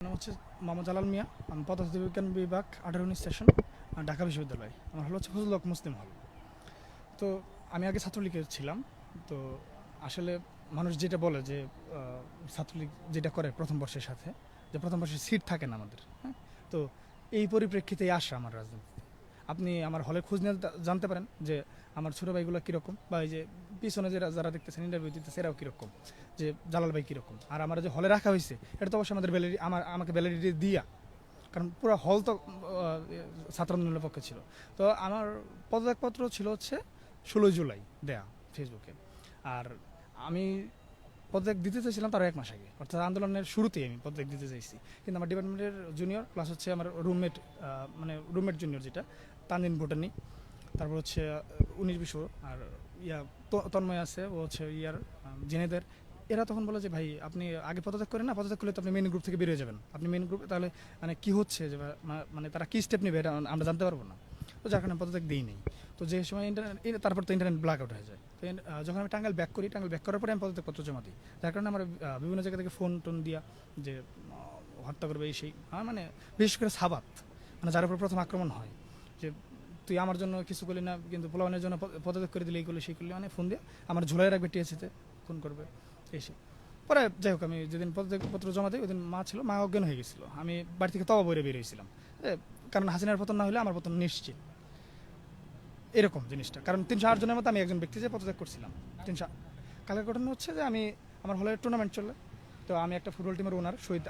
নাম হচ্ছে মোহাম্মদ জালাল মিয়া। আমি পদার্থবিজ্ঞান বিভাগ 18-19 সেশন, ঢাকা বিশ্ববিদ্যালয়। আমার হল হচ্ছে ফজলুল হক মুসলিম হল। তো আমি আগে ছাত্রলীগে ছিলাম। তো আসলে মানুষ যেটা বলে যে ছাত্রলীগ যেটা করে প্রথম বর্ষের সাথে, যে প্রথম বর্ষের সিট থাকে না আমাদের, হ্যাঁ। তো এই পরিপ্রেক্ষিতেই আসা আমার রাজনীতি। আপনি আমার হলের খোঁজ নিয়ে জানতে পারেন যে আমার ছোটো ভাইগুলো কীরকম, বা এই যে পিছনে যারা দেখতেছেন ইন্টারভিউ দিতেছে এরাও কীরকম, যে জালাল ভাই কীরকম। আর আমার যে হলে রাখা হয়েছে এটা তো অবশ্যই আমাদের আমাকে ভ্যালিডিটি দিয়া, কারণ পুরো হল তো ছাত্র আন্দোলনের পক্ষে ছিল। তো আমার পদত্যাগপত্র ছিল হচ্ছে 16 জুলাই দেয়া ফেসবুকে। আর আমি পদত্যাগ দিতে চাইছিলাম তার 1 মাস আগে, অর্থাৎ আন্দোলনের শুরুতেই আমি পদত্যাগ দিতে চাইছি। কিন্তু আমার ডিপার্টমেন্টের জুনিয়র প্লাস হচ্ছে আমার রুমমেট, মানে রুমমেট জুনিয়র যেটা তানজিন ভুটানি, তারপর হচ্ছে 19-20, আর তন্ময় আছে, ও হচ্ছে জেনেদের। এরা তখন বলে যে ভাই আপনি আগে পদত্যাগ করেন না, পদত্যাগ করলে তো আপনি মেইন গ্রুপ থেকে বেরিয়ে যাবেন, আপনি মেইন গ্রুপে তাহলে মানে কী হচ্ছে যে মানে তারা কী স্টেপ নেবে এটা আমরা জানতে পারবো না। তো যার কারণে পদত্যাগ দিই নেই। তো যে সময় তারপর তো ইন্টারনেট ব্ল্যাক আউট হয়ে যায়। তো যখন আমি টাঙ্গাইল ব্যাক করি, টাঙ্গাইল ব্যাক করার পরে আমি পদত্যাগপত্র জমা দিই। যার কারণে আমার বিভিন্ন জায়গা থেকে ফোন টোন দিয়া যে হত্যা করবে এই সেই, মানে বিশেষ করে সাবাত, মানে যার উপর প্রথম আক্রমণ হয় যে তুই আমার জন্য কিছু করলি না, কিন্তু পোলাওয়ানের জন্য পদত্যাগ করে দিলে এই করলি সেই করলি, মানে ফোন দিয়ে আমার ঝুলাই রাখবে টিএসিতে, ফোন করবে এসে। পরে যাই হোক, আমি যেদিন পদত্যাগপত্র জমা দিই ওইদিন মা ছিল, মা অজ্ঞান হয়ে গেছিলো। আমি বাড়ি থেকে তবা বইরে বেরিয়েছিলাম, কারণ হাসিনার পতন না হলে আমার পতন নিশ্চিত, এরকম জিনিসটা। কারণ 308 জনের মতো আমি একজন ব্যক্তি যে পদত্যাগ করছিলাম। 300 কালকের ঘটনা হচ্ছে যে আমার হলে টুর্নামেন্ট চলে। তো আমি একটা ফুটবল টিমের ওনার শহীদ